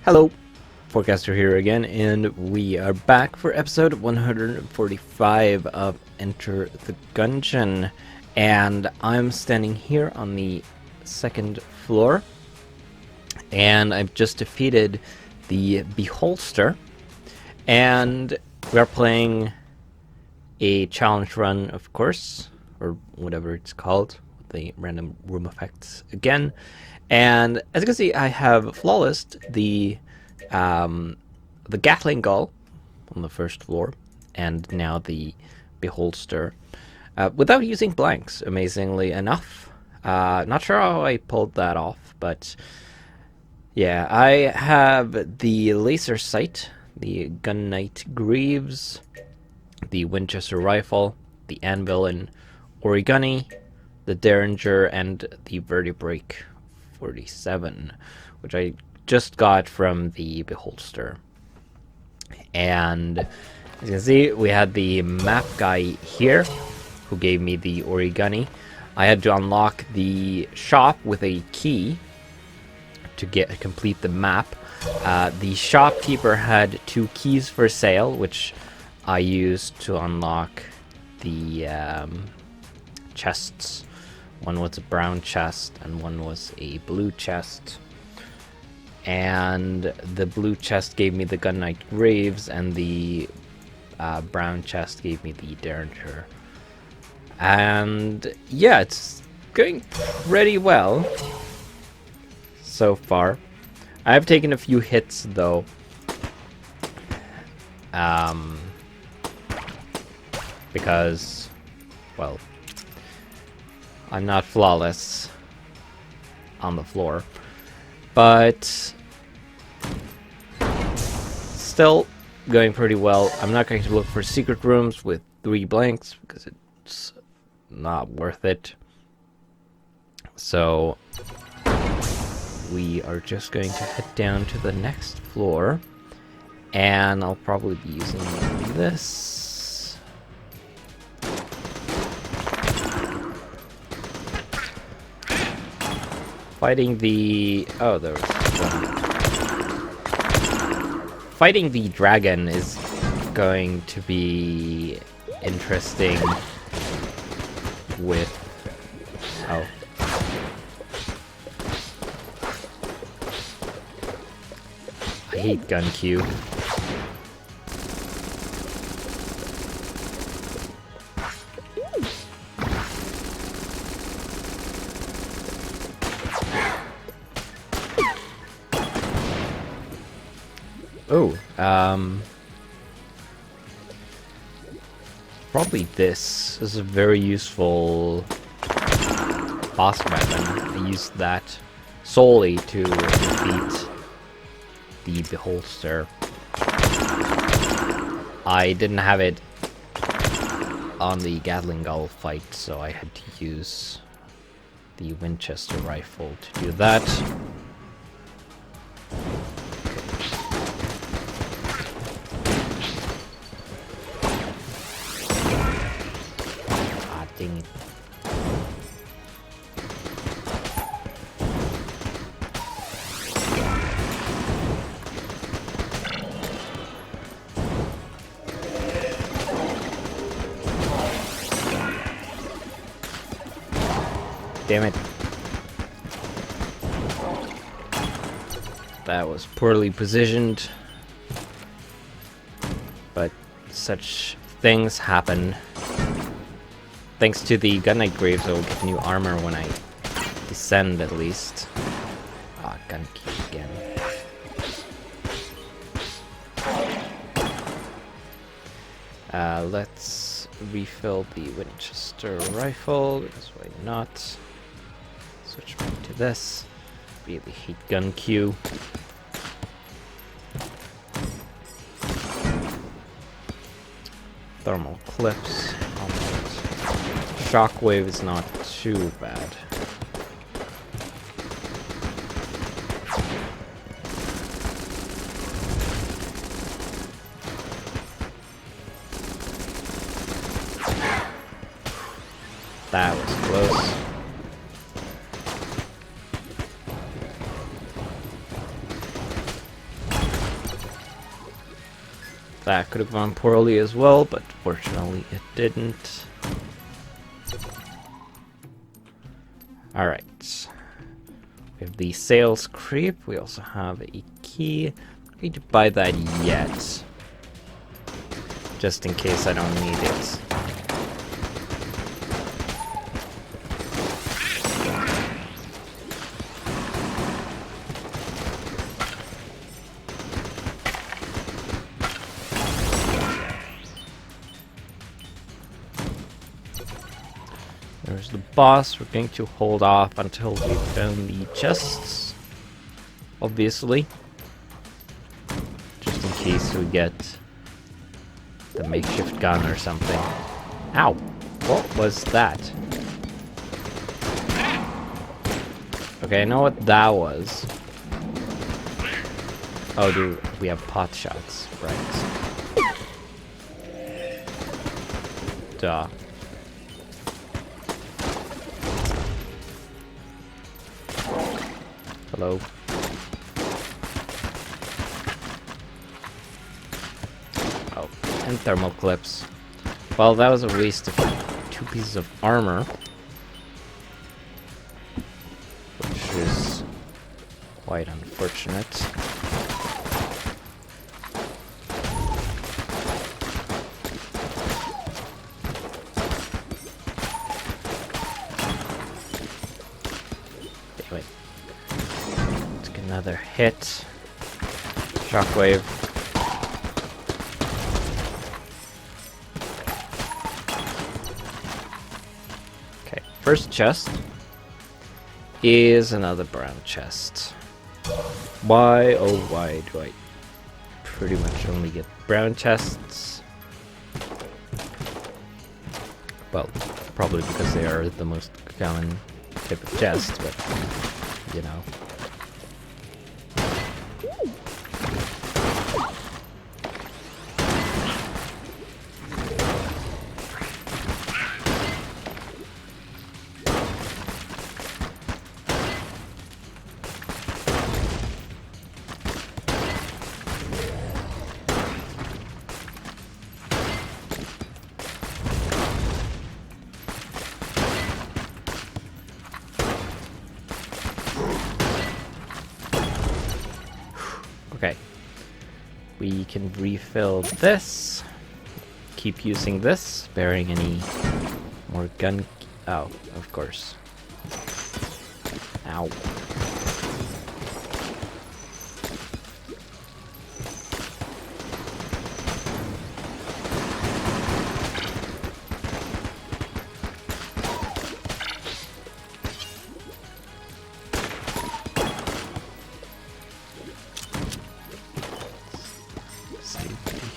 Hello, Forecaster here again, and we are back for episode 145 of Enter the Gungeon. And I'm standing here on the second floor, and I've just defeated the Beholster, and we're playing a challenge run, of course, or whatever it's called, with the random room effects again. And as you can see, I have flawless the Gatling Gull on the first floor, and now the Beholster, without using blanks, amazingly enough. Not sure how I pulled that off, but yeah, I have the laser sight, the Gun Knight Greaves, the Winchester rifle, the Anvil and Origami, the Derringer, and the Vertebrake 47, which I just got from the Beholster. And as you can see, we had the map guy here who gave me the Origami. I had to unlock the shop with a key to complete the map. The shopkeeper had 2 keys for sale, which I used to unlock the chests. One was a brown chest and one was a blue chest. And the blue chest gave me the Gun Knight Graves, and the brown chest gave me the Derringer. And yeah, it's going pretty well so far. I've taken a few hits though. Because, well, I'm not flawless on the floor, but still going pretty well. I'm not going to look for secret rooms with 3 blanks because it's not worth it. So we are just going to head down to the next floor, and I'll probably be using this. Fighting the... oh, there was one. Fighting the dragon is going to be interesting with... oh. I hate Gungeon. Oh, probably this is a very useful boss weapon. I used that solely to defeat the Beholster. I didn't have it on the Gatling Gull fight, so I had to use the Winchester rifle to do that. Dang it. Damn it. That was poorly positioned, but such things happen. Thanks to the Gun Knight Graves, I will get new armor when I descend, at least. Ah, Gungeon again. Let's refill the Winchester rifle, because why not? Switch back to this. Really hate Gungeon. Thermal clips. Shockwave is not too bad. That was close. That could have gone poorly as well, but fortunately it didn't. Alright. We have the sales creep. We also have a key. I need to buy that yet. Just in case I don't need it. There's the boss. We're going to hold off until we found the chests. Obviously. Just in case we get the makeshift gun or something. Ow! What was that? Okay, I know what that was. Oh, do we have pot shots? Right. Duh. Hello. Oh, and thermal clips. Well, that was a waste of 2 pieces of armor. Which is quite unfortunate. Anyway. Let's get another hit. Shockwave. Okay, first chest is another brown chest. Why, oh why do I pretty much only get brown chests? Well, probably because they are the most common type of chest, but, you know. Okay, we can refill this, keep using this, bearing any more gun. Oh, of course. Ow.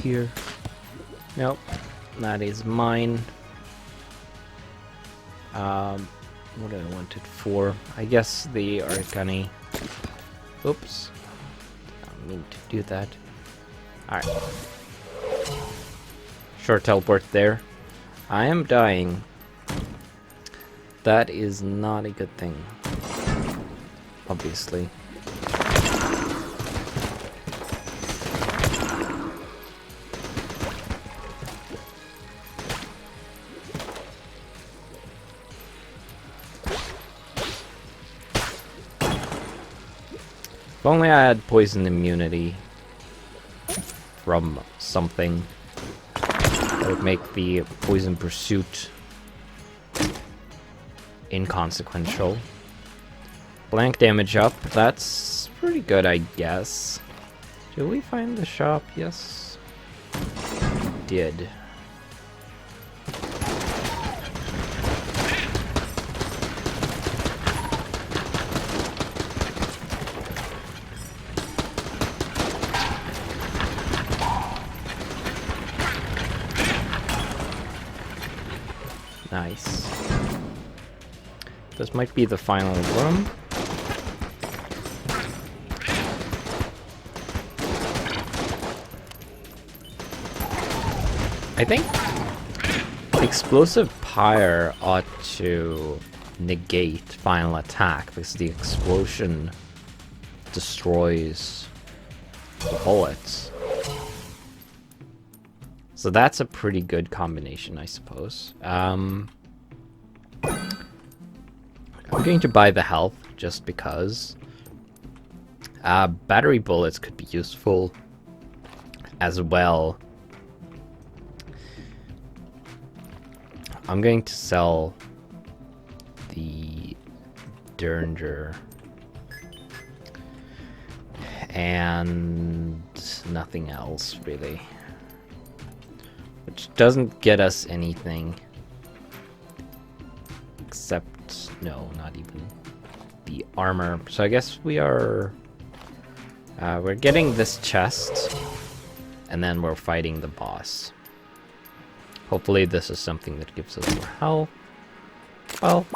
Here. Nope, that is mine. What did I want it for? I guess the Arcani. Oops. I didn't mean to do that. Alright. Short teleport there. I am dying. That is not a good thing. Obviously. If only I had poison immunity from something that would make the poison pursuit inconsequential. Blank damage up, that's pretty good, I guess. Did we find the shop? Yes. We did. Nice. This might be the final room. I think explosive pyre ought to negate final attack because the explosion destroys the bullets. So that's a pretty good combination, I suppose. I'm going to buy the health just because. Battery bullets could be useful as well. I'm going to sell the Derringer and nothing else really, which doesn't get us anything except, no, not even the armor. So I guess we are we're getting this chest and then we're fighting the boss. Hopefully this is something that gives us more health. Well,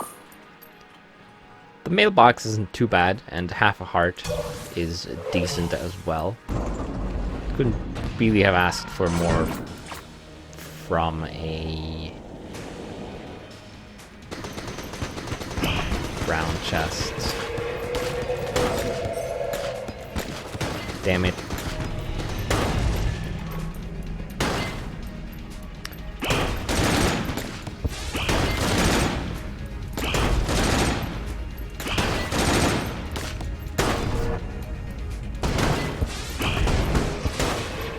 the mailbox isn't too bad, and half a heart is decent as well. Couldn't really have asked for more from a round chest. Damn it.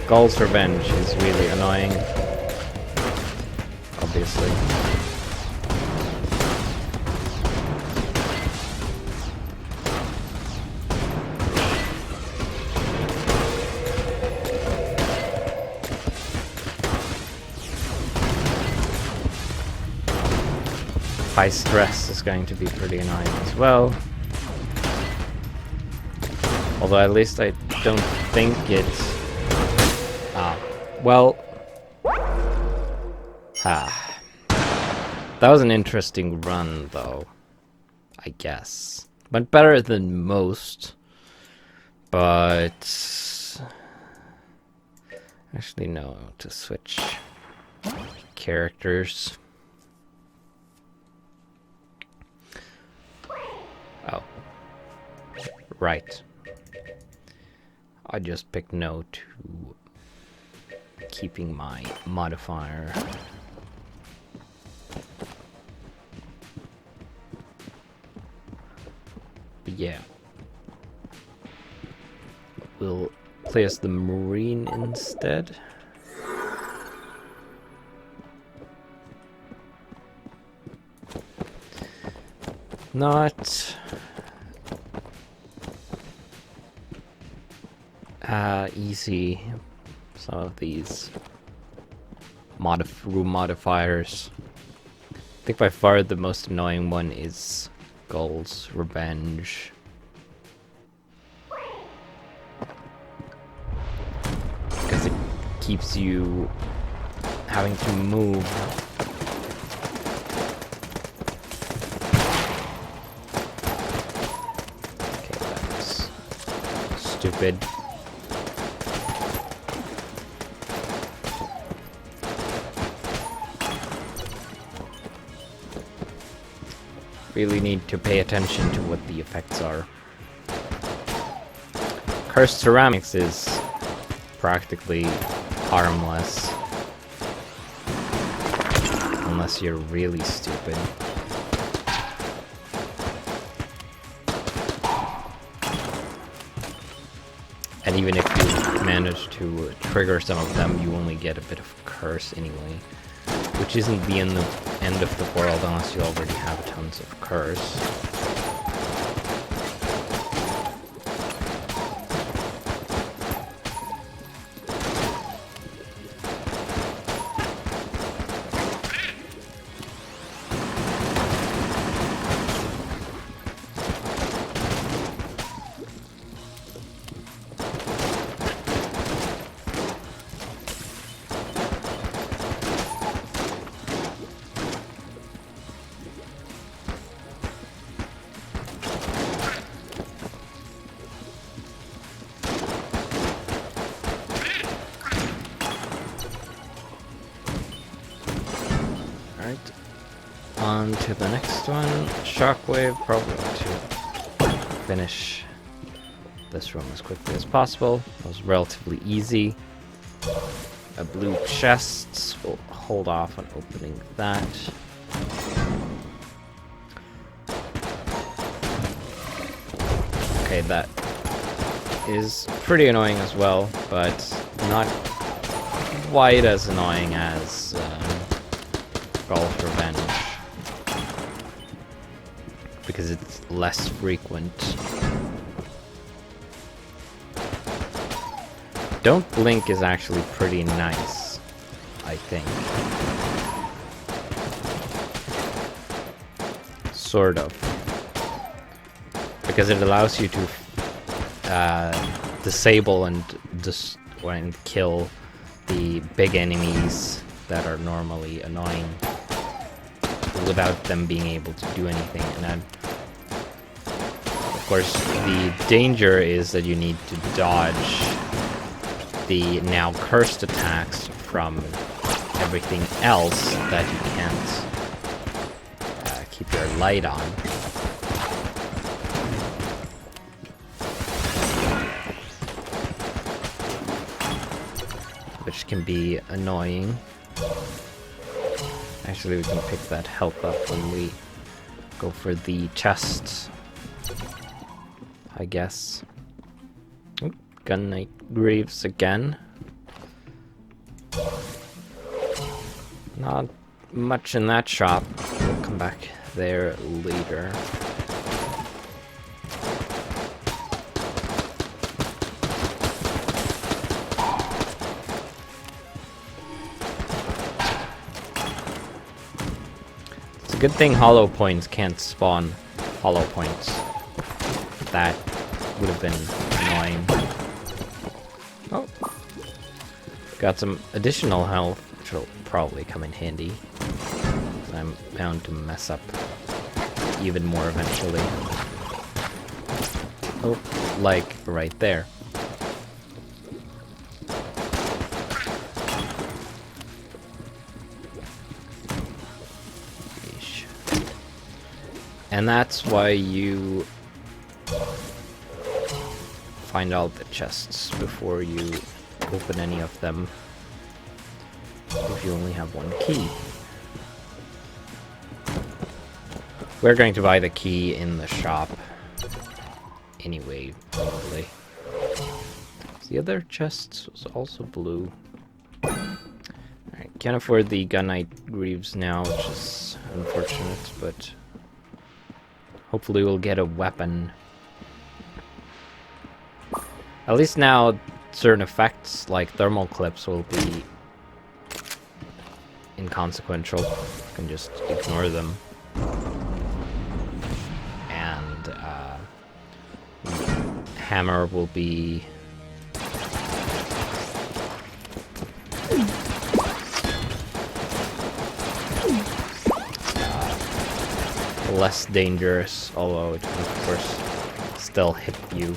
Gull's Revenge is really annoying, obviously. High stress is going to be pretty annoying as well. Although at least I don't think it's... well... That was an interesting run, though. I guess. But better than most. But... Actually, no. To switch characters. Oh. Right. I just picked no to keeping my modifier. But yeah. We'll play as the Marine instead. Not easy, some of these room modifiers. I think by far the most annoying one is Gull's Revenge. Because it keeps you having to move. Okay, that's stupid. Really need to pay attention to what the effects are. Cursed Ceramics is practically harmless. Unless you're really stupid. And even if you manage to trigger some of them, you only get a bit of curse anyway. Which isn't the end of the world unless you already have tons of curse. On to the next one. Shockwave, probably to finish this room as quickly as possible. It was relatively easy. a blue chest. We'll hold off on opening that. Okay, that is pretty annoying as well, but not quite as annoying as Gall's Revenge, because it's less frequent. Don't Blink is actually pretty nice, I think. Sort of. Because it allows you to disable and kill the big enemies that are normally annoying without them being able to do anything. And then, of course, the danger is that you need to dodge the now cursed attacks from everything else that you can't keep your light on. Which can be annoying. Actually, we can pick that health up when we go for the chest, I guess. Oop, Gun Knight Greaves again. Not much in that shop. We'll come back there later. Good thing hollow points can't spawn hollow points. That would have been annoying. Oh. Got some additional health, which will probably come in handy. I'm bound to mess up even more eventually. Oh, like right there. And that's why you find all the chests before you open any of them, if you only have one key. We're going to buy the key in the shop anyway, probably. The other chest was also blue. Alright, can't afford the Gun Knight Greaves now, which is unfortunate, but hopefully we'll get a weapon. At least now certain effects like thermal clips will be inconsequential. You can just ignore them. And hammer will be less dangerous, although it can of course still hit you.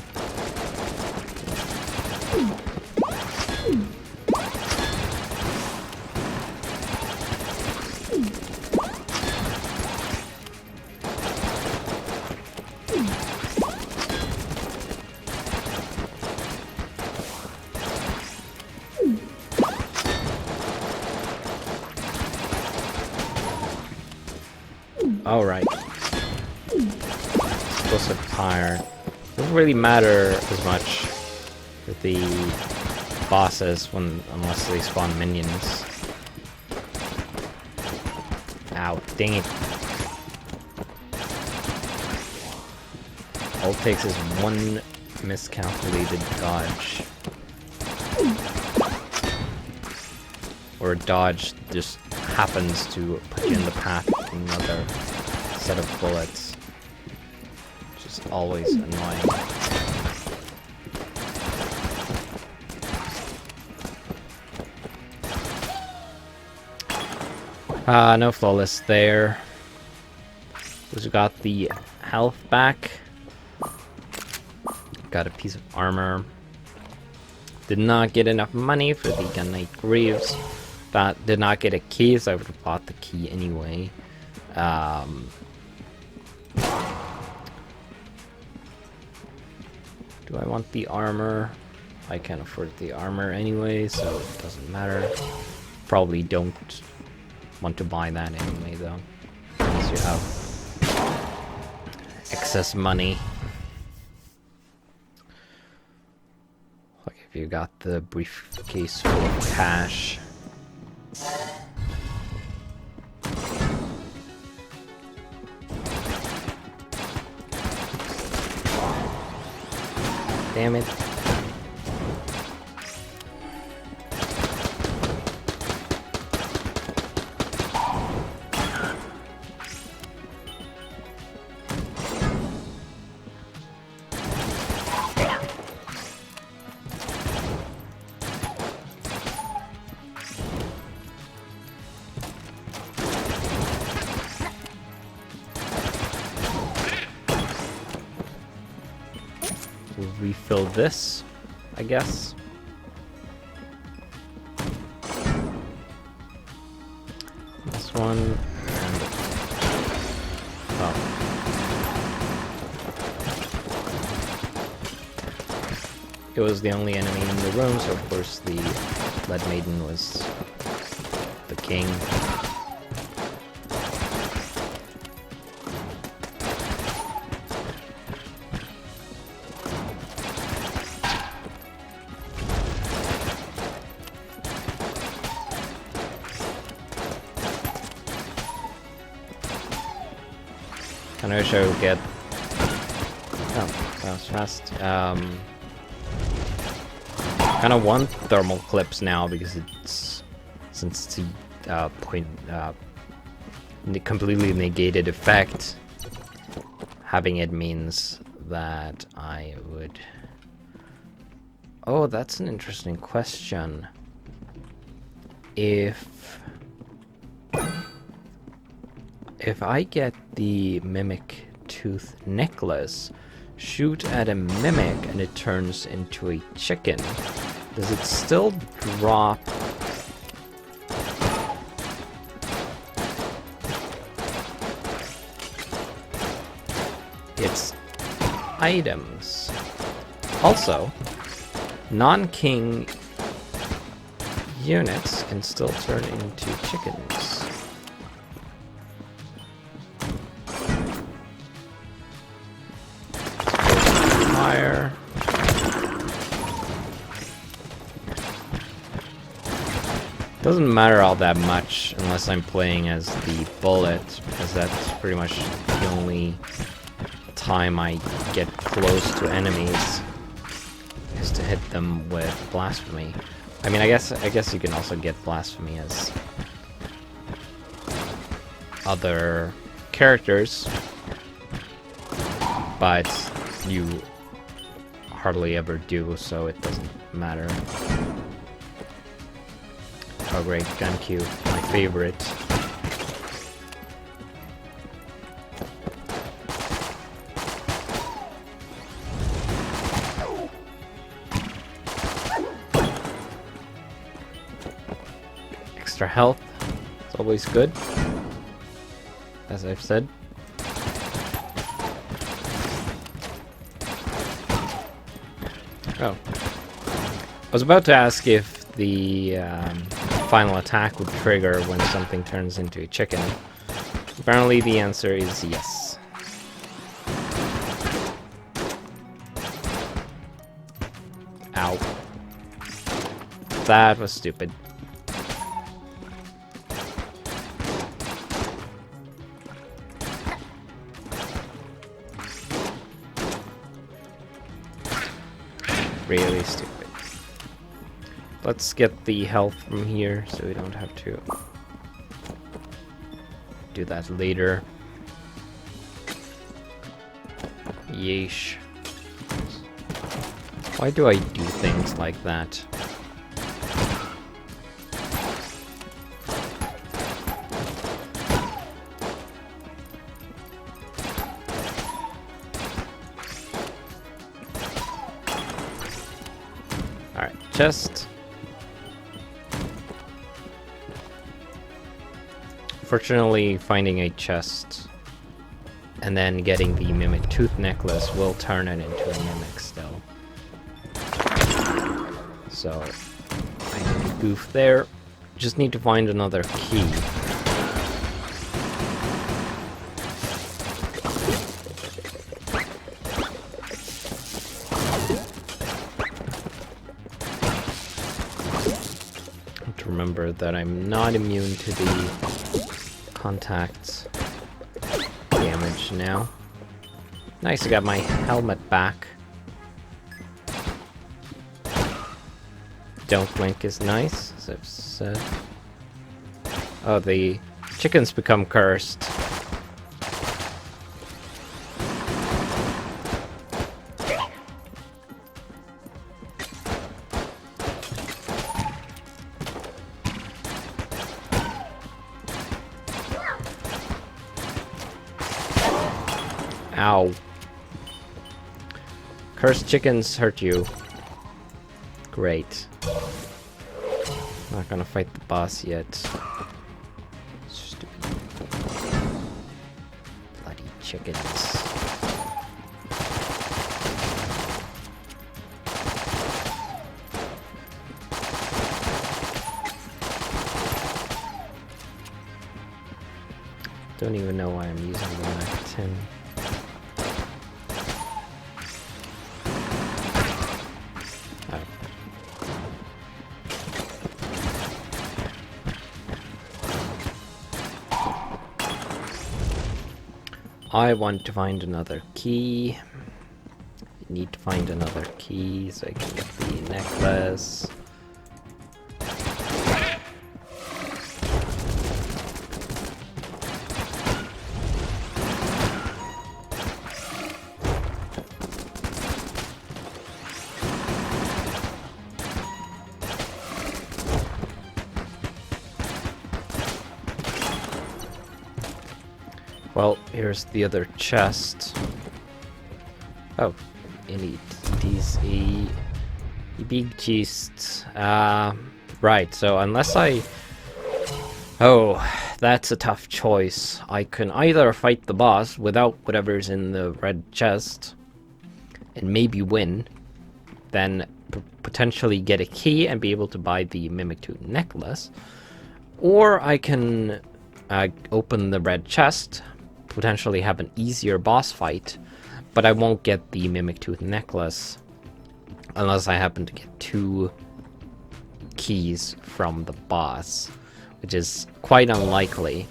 Alright. Explosive fire. Doesn't really matter as much with the bosses unless they spawn minions. Ow, dang it. All it takes is one miscalculated dodge. Or a dodge just happens to put you in the path of another set of bullets. Which is always annoying. No flawless there. We got the health back. Got a piece of armor. Did not get enough money for the Gun Knight Greaves. But did not get a key, so I would have bought the key anyway. Do I want the armor? I can afford the armor anyway, so it doesn't matter. Probably don't want to buy that anyway, though. Unless you have excess money. Like if you got the briefcase full of cash. Damn it. We'll refill this, I guess. This one, and... oh. It was the only enemy in the room, so of course the Lead Maiden was the king. I wish I would get... oh, that was fast. Kind of want thermal clips now because it's... since the completely negated effect, having it means that I would... oh, that's an interesting question. If I get the Mimic Tooth Necklace, shoot at a Mimic and it turns into a chicken, does it still drop its items? Also, non-king units can still turn into chickens. Fire. Doesn't matter all that much unless I'm playing as the bullet, because that's pretty much the only time I get close to enemies is to hit them with blasphemy. I mean, I guess you can also get blasphemy as other characters, but you hardly ever do, so it doesn't matter. Oh great, Gungeon, my favorite. Extra health, it's always good, as I've said. Oh. I was about to ask if the final attack would trigger when something turns into a chicken. Apparently the answer is yes. Ow. That was stupid. Really stupid. Let's get the health from here so we don't have to do that later. Yeesh. Why do I do things like that? Alright, chest. Fortunately, finding a chest and then getting the Mimic Tooth Necklace will turn it into a Mimic still. So I need a goof there. Just need to find another key. Remember that I'm not immune to the contact damage now. Nice, I got my helmet back. Don't blink is nice, as I've said. Oh, the chickens become cursed. Ow. Cursed chickens hurt you. Great. Not gonna fight the boss yet. Stupid. Bloody chickens. Don't even know why I'm using the Mac 10. I want to find another key. I need to find another key so I can get the necklace. Well, here's the other chest. Oh, you need these a big chest. Right, so unless I... Oh, that's a tough choice. I can either fight the boss without whatever's in the red chest and maybe win, then potentially get a key and be able to buy the Mimic Tooth necklace, or I can open the red chest, potentially have an easier boss fight, but I won't get the Mimic Tooth necklace unless I happen to get 2 keys from the boss, which is quite unlikely.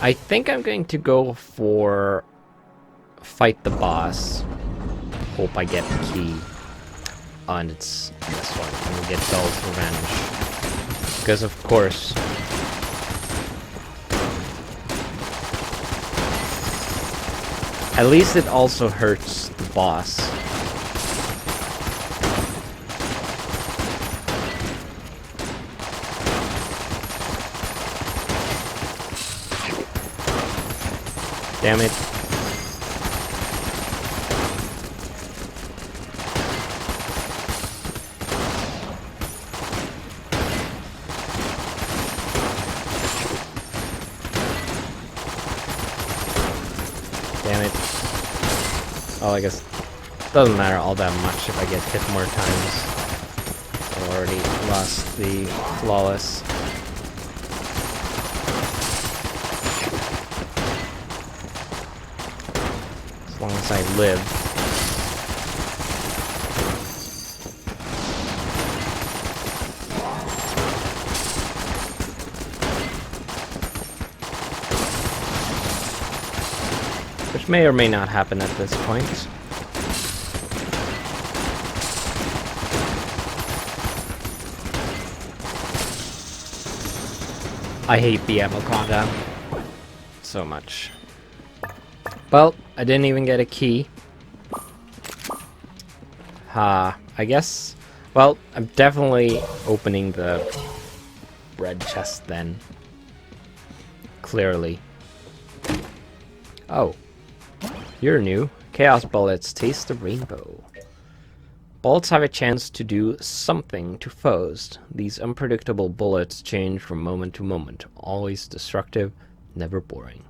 I think I'm going to go for fight the boss. Hope I get the key. Oh, and it's this one. I'm gonna get Dull's Revenge. Because of course... At least it also hurts the boss. Damn it. Damn it. Oh, I guess it doesn't matter all that much if I get hit more times. I already lost the flawless. As long as I live. Which may or may not happen at this point. I hate the ammo cooldown so much. Well, I didn't even get a key. I guess... Well, I'm definitely opening the red chest then. Clearly. Oh. You're new. Chaos bullets taste the rainbow. Bullets have a chance to do something to foes. These unpredictable bullets change from moment to moment. Always destructive, never boring.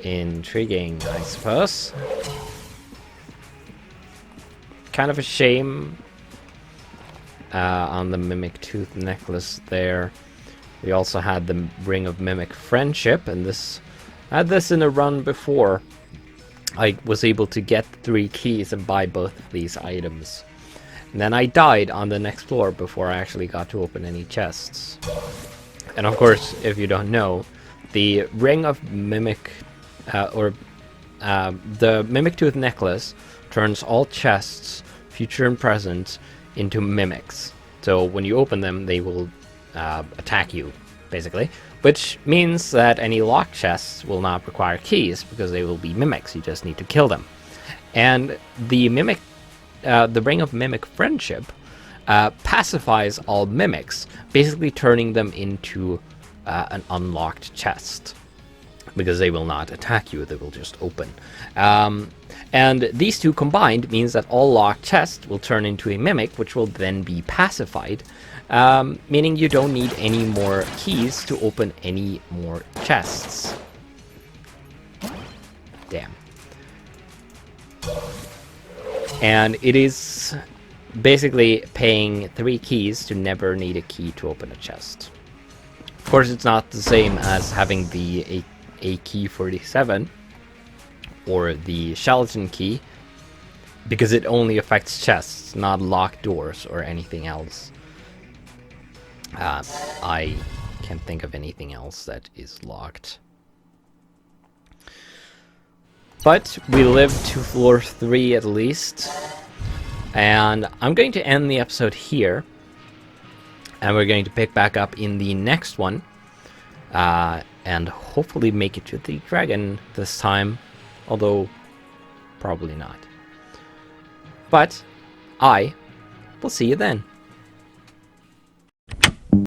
Intriguing, I suppose. Kind of a shame on the Mimic Tooth necklace there. We also had the Ring of Mimic Friendship, and I had this in a run before. I was able to get 3 keys and buy both of these items. And then I died on the next floor before I actually got to open any chests. And of course, if you don't know, the Ring of Mimic, the Mimic Tooth necklace turns all chests, future and present, into mimics. So when you open them, they will attack you, basically. Which means that any locked chests will not require keys, because they will be mimics. You just need to kill them. And the Ring of Mimic Friendship pacifies all mimics, basically turning them into an unlocked chest. Because they will not attack you, they will just open. And these two combined means that all locked chests will turn into a mimic, which will then be pacified. Meaning you don't need any more keys to open any more chests. Damn. And it is basically paying 3 keys to never need a key to open a chest. Of course, it's not the same as having the AK-47 or the Skeleton Key, because it only affects chests, not locked doors or anything else. I can't think of anything else that is locked. But we lived to floor 3 at least. And I'm going to end the episode here. And we're going to pick back up in the next one. And hopefully make it to the dragon this time. Although, probably not. But I will see you then.